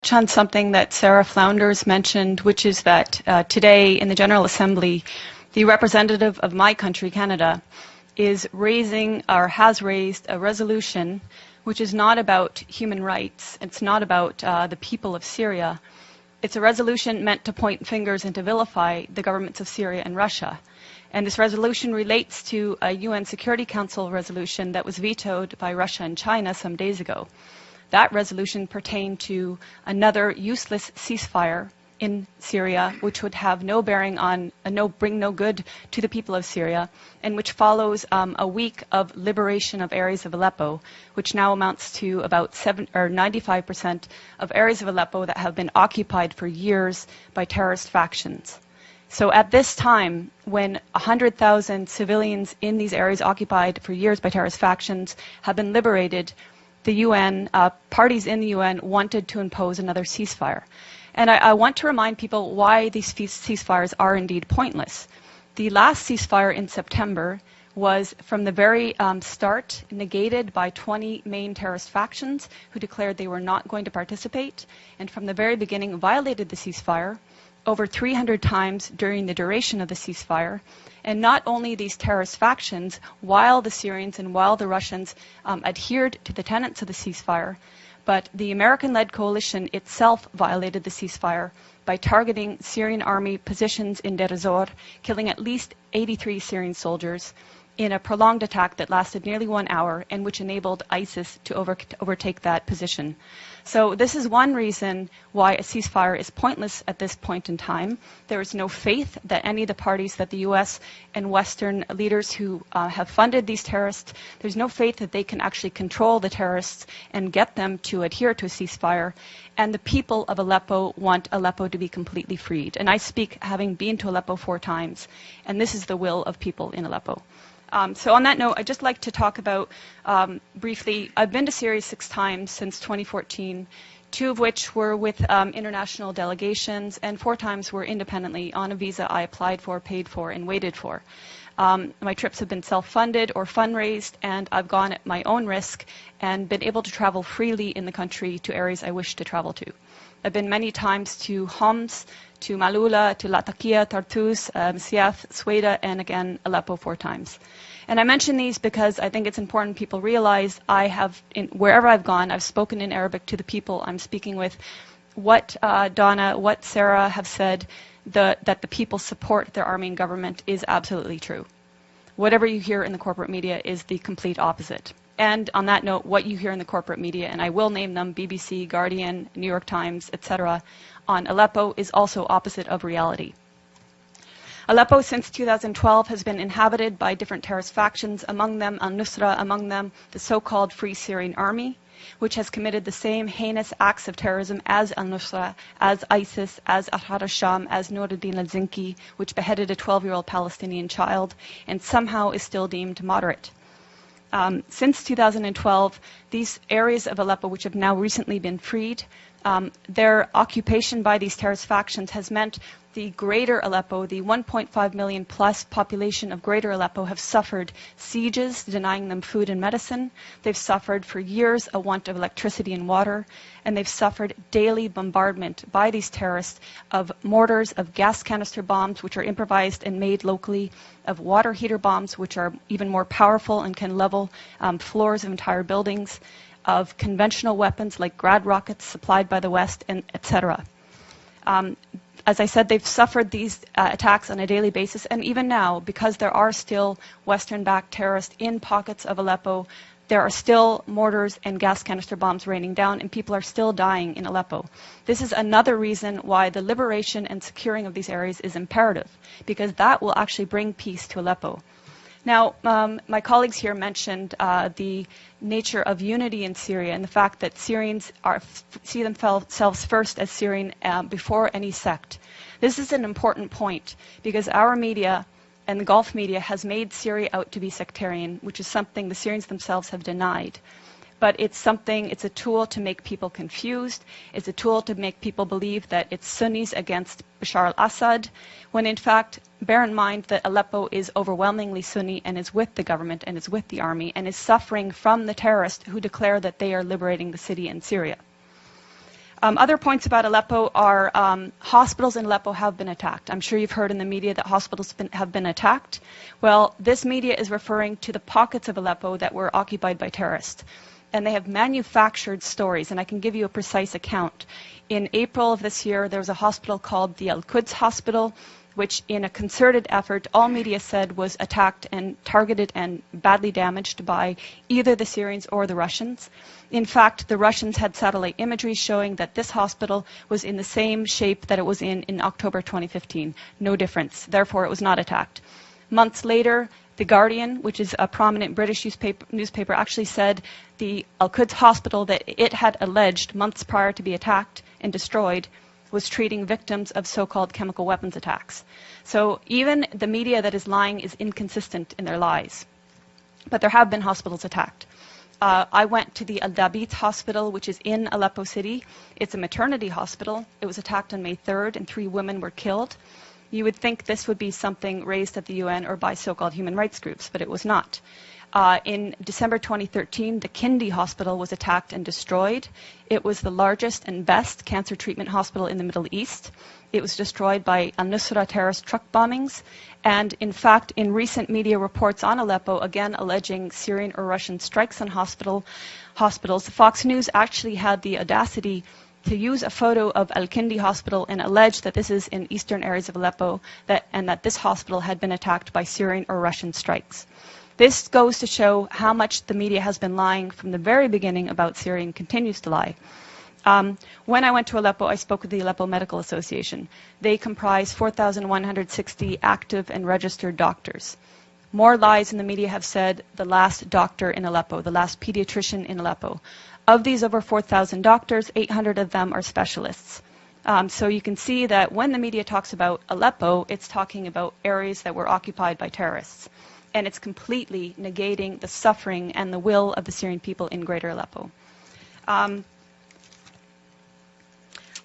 touch on something that Sarah Flounders mentioned, which is that today in the General Assembly, the representative of my country, Canada, is raising or has raised a resolution which is not about human rights. It's not about the people of Syria. It's a resolution meant to point fingers and to vilify the governments of Syria and Russia. And this resolution relates to a UN Security Council resolution that was vetoed by Russia and China some days ago. That resolution pertained to another useless ceasefire in Syria, which would have no bearing on, bring no good to the people of Syria, and which follows a week of liberation of areas of Aleppo, which now amounts to about 95% of areas of Aleppo that have been occupied for years by terrorist factions. So at this time, when 100,000 civilians in these areas occupied for years by terrorist factions have been liberated, the UN, parties in the UN wanted to impose another ceasefire. And I want to remind people why these ceasefires are indeed pointless. The last ceasefire in September was from the very start negated by 20 main terrorist factions who declared they were not going to participate, and from the very beginning violated the ceasefire over 300 times during the duration of the ceasefire. And not only these terrorist factions, while the Syrians and while the Russians adhered to the tenets of the ceasefire, but the American-led coalition itself violated the ceasefire by targeting Syrian army positions in Deir ez-Zor, killing at least 83 Syrian soldiers in a prolonged attack that lasted nearly 1 hour and which enabled ISIS to overtake that position. So this is one reason why a ceasefire is pointless at this point in time. There is no faith that any of the parties that the US and Western leaders who have funded these terrorists, there's no faith that they can actually control the terrorists and get them to adhere to a ceasefire. And the people of Aleppo want Aleppo to be completely freed. And I speak having been to Aleppo 4 times, and this is the will of people in Aleppo. So on that note, I'd just like to talk about, briefly, I've been to Syria 6 times since 2014, 2 of which were with international delegations, and 4 times were independently on a visa I applied for, paid for, and waited for. My trips have been self-funded or fundraised, and I've gone at my own risk and been able to travel freely in the country to areas I wish to travel to. I've been many times to Homs, to Malula, to Latakia, Tartus, Siath, Sweda, and again, Aleppo 4 times. And I mention these because I think it's important people realize I have, wherever I've gone, I've spoken in Arabic to the people I'm speaking with. What Donna, what Sarah have said, that the people support their army and government is absolutely true. Whatever you hear in the corporate media is the complete opposite. And on that note, what you hear in the corporate media, and I will name them, BBC, Guardian, New York Times, etc., on Aleppo is also opposite of reality. Aleppo since 2012 has been inhabited by different terrorist factions, among them al-Nusra, among them the so-called Free Syrian Army, which has committed the same heinous acts of terrorism as al-Nusra, as ISIS, as Ahrar al-Sham, as Nuruddin al-Zinki, which beheaded a 12-year-old Palestinian child, and somehow is still deemed moderate. Since 2012, these areas of Aleppo, which have now recently been freed, their occupation by these terrorist factions has meant the greater Aleppo, the 1.5 million plus population of greater Aleppo have suffered sieges denying them food and medicine. They've suffered for years a want of electricity and water, and they've suffered daily bombardment by these terrorists of mortars, of gas canister bombs, which are improvised and made locally, of water heater bombs, which are even more powerful and can level floors of entire buildings, of conventional weapons like Grad rockets supplied by the West, and etc. As I said, they've suffered these attacks on a daily basis, and even now, because there are still Western-backed terrorists in pockets of Aleppo, there are still mortars and gas canister bombs raining down, and people are still dying in Aleppo. This is another reason why the liberation and securing of these areas is imperative, because that will actually bring peace to Aleppo. Now, my colleagues here mentioned the nature of unity in Syria and the fact that Syrians see themselves first as Syrian before any sect. This is an important point because our media and the Gulf media has made Syria out to be sectarian, which is something the Syrians themselves have denied. But it's a tool to make people confused. It's a tool to make people believe that it's Sunnis against Bashar al-Assad, when in fact, bear in mind that Aleppo is overwhelmingly Sunni and is with the government and is with the army and is suffering from the terrorists who declare that they are liberating the city in Syria. Other points about Aleppo are hospitals in Aleppo have been attacked. I'm sure you've heard in the media that hospitals have been attacked. Well, this media is referring to the pockets of Aleppo that were occupied by terrorists. And they have manufactured stories, and I can give you a precise account. In April of this year, there was a hospital called the Al-Quds Hospital, which in a concerted effort, all media said was attacked and targeted and badly damaged by either the Syrians or the Russians. In fact, the Russians had satellite imagery showing that this hospital was in the same shape that it was in October 2015. No difference. Therefore, it was not attacked. Months later, The Guardian, which is a prominent British newspaper, actually said the Al-Quds Hospital that it had alleged months prior to be attacked and destroyed was treating victims of so-called chemical weapons attacks. So even the media that is lying is inconsistent in their lies. But there have been hospitals attacked. I went to the Al-Dabit Hospital, which is in Aleppo City. It's a maternity hospital. It was attacked on May 3rd, and 3 women were killed. You would think this would be something raised at the UN or by so-called human rights groups, but it was not. In December 2013, the Kindi Hospital was attacked and destroyed. It was the largest and best cancer treatment hospital in the Middle East. It was destroyed by al-Nusra terrorist truck bombings. And in fact, in recent media reports on Aleppo, again alleging Syrian or Russian strikes on hospitals, Fox News actually had the audacity to use a photo of Al-Kindi Hospital and allege that this is in eastern areas of Aleppo and that this hospital had been attacked by Syrian or Russian strikes. This goes to show how much the media has been lying from the very beginning about Syria and continues to lie. When I went to Aleppo, I spoke with the Aleppo Medical Association. They comprise 4,160 active and registered doctors. More lies in the media have said the last doctor in Aleppo, the last pediatrician in Aleppo. Of these over 4,000 doctors, 800 of them are specialists. So you can see that when the media talks about Aleppo, it's talking about areas that were occupied by terrorists. And it's completely negating the suffering and the will of the Syrian people in greater Aleppo.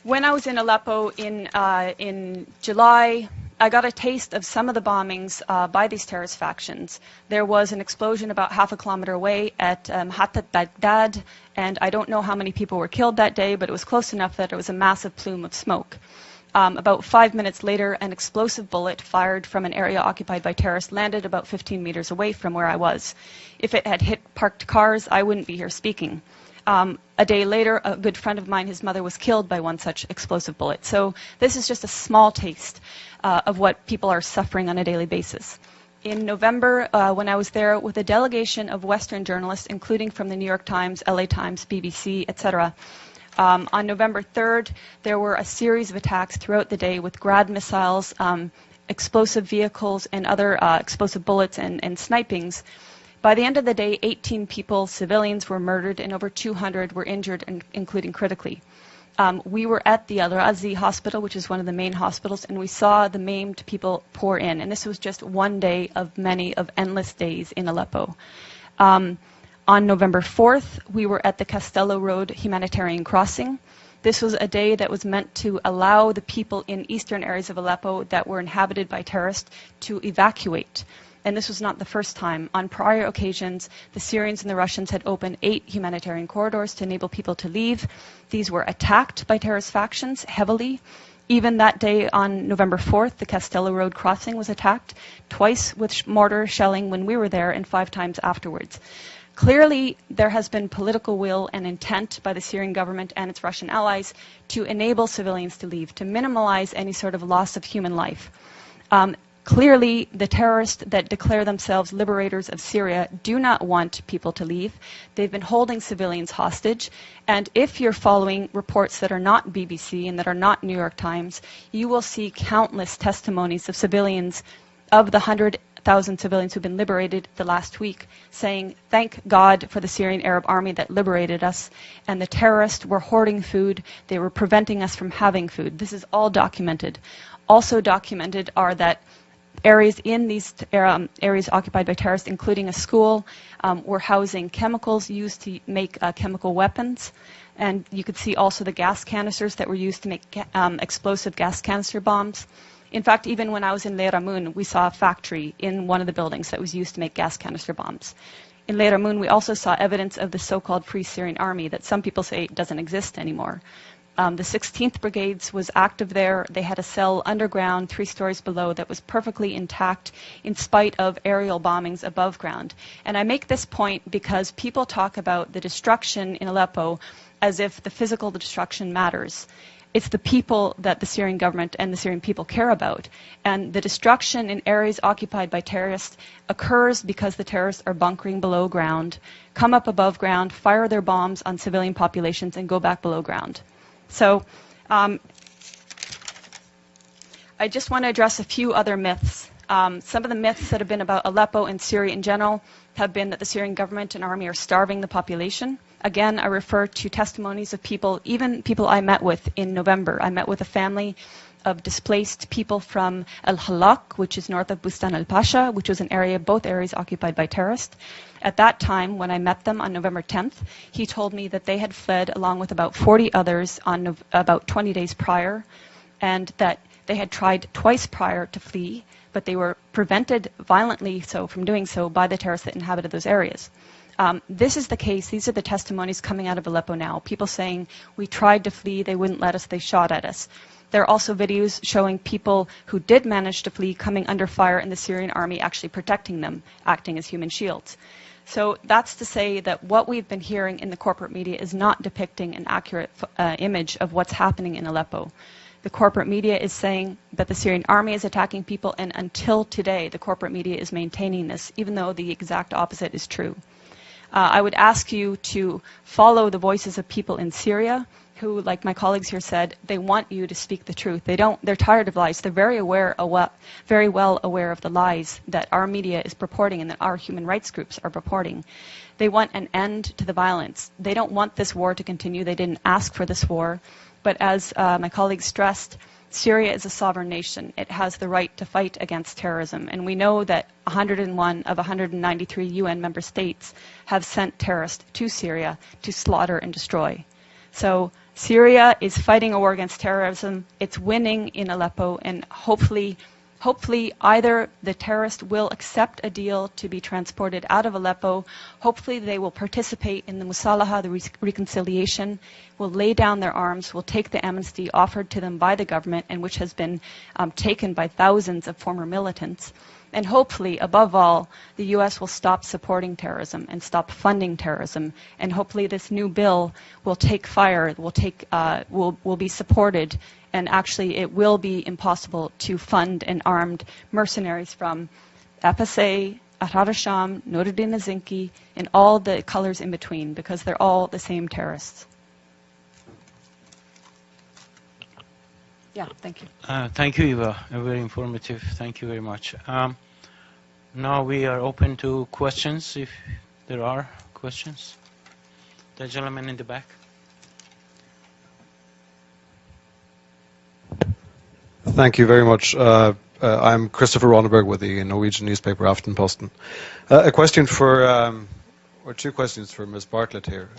When I was in Aleppo in July, I got a taste of some of the bombings by these terrorist factions. There was an explosion about half a kilometer away at Hatat Baghdad, and I don't know how many people were killed that day, but it was close enough that it was a massive plume of smoke. About 5 minutes later, an explosive bullet fired from an area occupied by terrorists landed about 15 meters away from where I was. If it had hit parked cars, I wouldn't be here speaking. A day later, a good friend of mine, his mother, was killed by one such explosive bullet. So this is just a small taste of what people are suffering on a daily basis. In November, when I was there with a delegation of Western journalists, including from the New York Times, LA Times, BBC, etc., on November 3rd, there were a series of attacks throughout the day with Grad missiles, explosive vehicles, and other explosive bullets and snipings. By the end of the day, 18 people, civilians, were murdered and over 200 were injured, including critically. We were at the Al-Razi hospital, which is one of the main hospitals, and we saw the maimed people pour in. And this was just one day of many of endless days in Aleppo. On November 4th, we were at the Castello Road humanitarian crossing. This was a day that was meant to allow the people in eastern areas of Aleppo that were inhabited by terrorists to evacuate. And this was not the first time. On prior occasions, the Syrians and the Russians had opened 8 humanitarian corridors to enable people to leave. These were attacked by terrorist factions heavily. Even that day on November 4th, the Castello Road crossing was attacked, twice with mortar shelling when we were there and 5 times afterwards. Clearly, there has been political will and intent by the Syrian government and its Russian allies to enable civilians to leave, to minimize any sort of loss of human life. Clearly, the terrorists that declare themselves liberators of Syria do not want people to leave. They've been holding civilians hostage. And if you're following reports that are not BBC and that are not New York Times, you will see countless testimonies of civilians, of the 100,000 civilians who've been liberated the last week, saying, thank God for the Syrian Arab army that liberated us, and the terrorists were hoarding food, they were preventing us from having food. This is all documented. Also documented are that areas in these areas occupied by terrorists, including a school, were housing chemicals used to make chemical weapons. And you could see also the gas canisters that were used to make explosive gas canister bombs. In fact, even when I was in Leiramun, we saw a factory in one of the buildings that was used to make gas canister bombs. In Leiramun, we also saw evidence of the so-called Free Syrian Army that some people say doesn't exist anymore. The 16th Brigades was active there. They had a cell underground, 3 stories below, that was perfectly intact in spite of aerial bombings above ground. And I make this point because people talk about the destruction in Aleppo as if the physical destruction matters. It's the people that the Syrian government and the Syrian people care about. And the destruction in areas occupied by terrorists occurs because the terrorists are bunkering below ground, come up above ground, fire their bombs on civilian populations, and go back below ground. So I just want to address a few other myths. Some of the myths that have been about Aleppo and Syria in general have been that the Syrian government and army are starving the population. Again, I refer to testimonies of people, even people I met with in November. I met with a family of displaced people from El Halak, which is north of Bustan al-Pasha, which was an area, both areas occupied by terrorists. At that time, when I met them on November 10th, he told me that they had fled along with about 40 others on about 20 days prior, and that they had tried twice prior to flee, but they were prevented violently so from doing so by the terrorists that inhabited those areas. This is the case. These are the testimonies coming out of Aleppo now. People saying, we tried to flee, they wouldn't let us, they shot at us. There are also videos showing people who did manage to flee coming under fire and the Syrian army actually protecting them, acting as human shields. So that's to say that what we've been hearing in the corporate media is not depicting an accurate image of what's happening in Aleppo. The corporate media is saying that the Syrian army is attacking people, and until today, the corporate media is maintaining this, even though the exact opposite is true. I would ask you to follow the voices of people in Syria who, like my colleagues here said, they want you to speak the truth. They're tired of lies. They're very well aware of the lies that our media is purporting and that our human rights groups are purporting. They want an end to the violence. They don't want this war to continue. They didn't ask for this war. But as my colleagues stressed, Syria is a sovereign nation. It has the right to fight against terrorism. And we know that 101 of 193 UN member states have sent terrorists to Syria to slaughter and destroy. So Syria is fighting a war against terrorism. It's winning in Aleppo, and hopefully either the terrorists will accept a deal to be transported out of Aleppo, hopefully they will participate in the Musalaha, the reconciliation, will lay down their arms, will take the amnesty offered to them by the government and which has been taken by thousands of former militants. And hopefully, above all, the U.S. will stop supporting terrorism and stop funding terrorism. And hopefully this new bill will take fire, will be supported, and actually it will be impossible to fund and armed mercenaries from FSA, Ahrar al-Sham, Nuruddin al-Zinki, and all the colors in between, because they're all the same terrorists. Yeah, thank you. Thank you, Eva. Very informative. Thank you very much. Now we are open to questions, if there are questions. The gentleman in the back. Thank you very much. I'm Christopher Ronneberg with the Norwegian newspaper Aftenposten. A question for, or two questions for Ms. Bartlett here.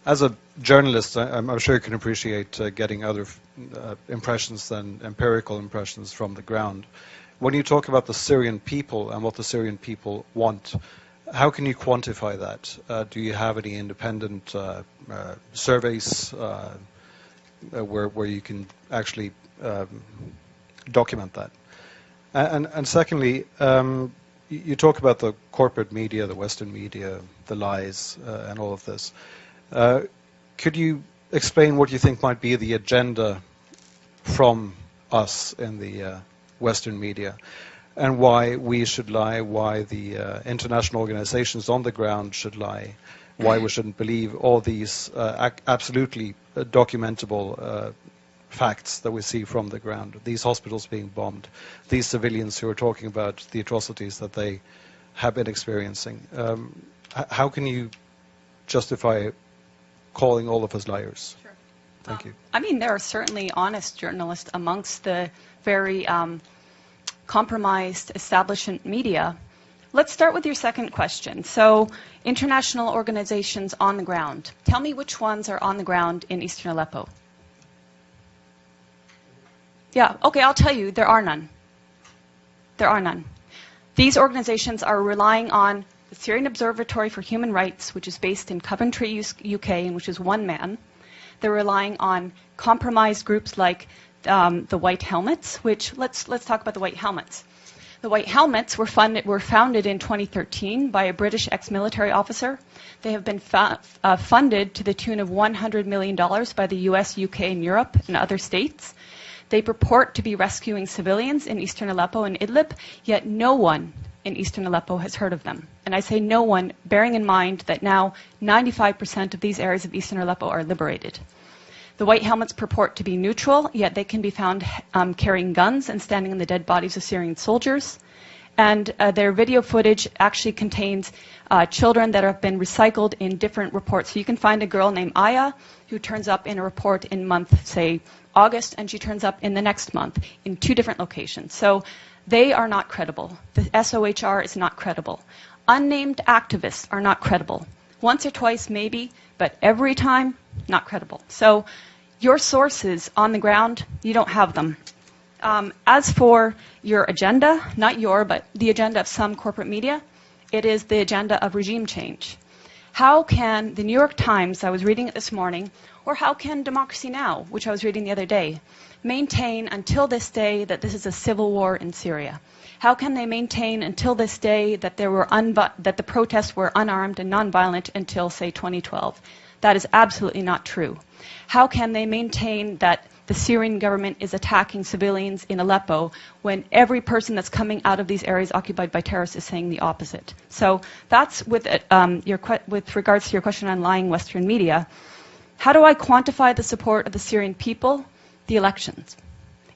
As a journalist, I'm sure you can appreciate getting other impressions than empirical impressions from the ground. When you talk about the Syrian people and what the Syrian people want, how can you quantify that? Do you have any independent surveys where you can actually document that? And secondly, you talk about the corporate media, the Western media, the lies, and all of this. Could you explain what you think might be the agenda from us in the Western media, and why we should lie, why the international organizations on the ground should lie, why we shouldn't believe all these absolutely documentable facts that we see from the ground, these hospitals being bombed, these civilians who are talking about the atrocities that they have been experiencing. How can you justify calling all of us liars? Sure. Thank you. I mean, there are certainly honest journalists amongst the very compromised establishment media. Let's start with your second question. So, international organizations on the ground. Tell me which ones are on the ground in eastern Aleppo. Yeah, okay, I'll tell you, there are none. There are none. These organizations are relying on the Syrian Observatory for Human Rights, which is based in Coventry, UK, and which is one man. They're relying on compromised groups like the White Helmets, which, let's talk about the White Helmets. The White Helmets were founded in 2013 by a British ex-military officer. They have been funded to the tune of $100 million by the US, UK, and Europe and other states. They purport to be rescuing civilians in eastern Aleppo and Idlib, yet no one in eastern Aleppo has heard of them. And I say no one, bearing in mind that now 95% of these areas of eastern Aleppo are liberated. The White Helmets purport to be neutral, yet they can be found carrying guns and standing on the dead bodies of Syrian soldiers. And their video footage actually contains children that have been recycled in different reports. So you can find a girl named Aya who turns up in a report in month, say, August, and she turns up in the next month in 2 different locations. So they are not credible. The SOHR is not credible. Unnamed activists are not credible. Once or twice, maybe, but every time, not credible. So your sources on the ground, you don't have them. As for your agenda, not your, but the agenda of some corporate media, it is the agenda of regime change. How can the New York Times, I was reading it this morning, or how can Democracy Now!, which I was reading the other day, maintain until this day that this is a civil war in Syria? How can they maintain until this day that that the protests were unarmed and nonviolent until, say, 2012? That is absolutely not true. How can they maintain that the Syrian government is attacking civilians in Aleppo when every person that's coming out of these areas occupied by terrorists is saying the opposite? So that's with regards to your question on lying Western media. How do I quantify the support of the Syrian people? The elections.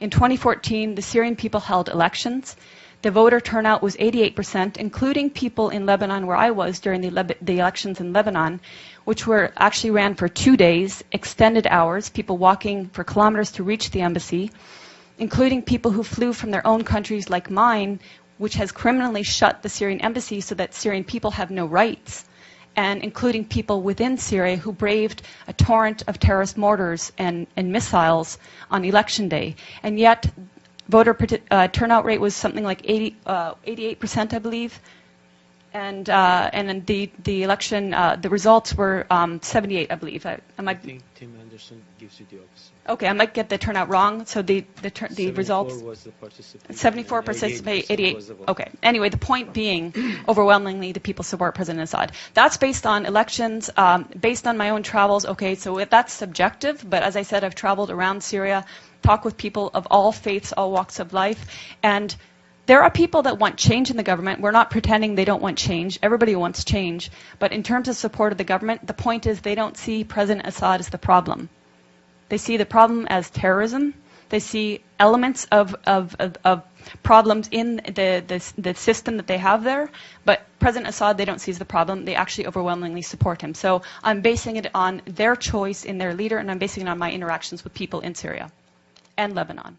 In 2014, the Syrian people held elections. The voter turnout was 88%, including people in Lebanon where I was during the elections in Lebanon, which were actually ran for 2 days, extended hours, people walking for kilometers to reach the embassy, including people who flew from their own countries like mine, which has criminally shut the Syrian embassy so that Syrian people have no rights, and including people within Syria who braved a torrent of terrorist mortars and missiles on election day. And yet, voter turnout rate was something like 88%, I believe. And then the election, the results were 78, I believe. I think Tim Anderson gives you the opposite. Okay, I might get the turnout wrong. So the results. 74 was the participation. 74 participate, 88. Was the vote. Okay. Anyway, the point being, overwhelmingly, the people support President Assad. That's based on elections, based on my own travels. Okay, so that's subjective. But as I said, I've traveled around Syria, talked with people of all faiths, all walks of life, and there are people that want change in the government. We're not pretending they don't want change. Everybody wants change. But in terms of support of the government, the point is they don't see President Assad as the problem. They see the problem as terrorism. They see elements of problems in the system that they have there. But President Assad, they don't see as the problem. They actually overwhelmingly support him. So I'm basing it on their choice in their leader, and I'm basing it on my interactions with people in Syria and Lebanon.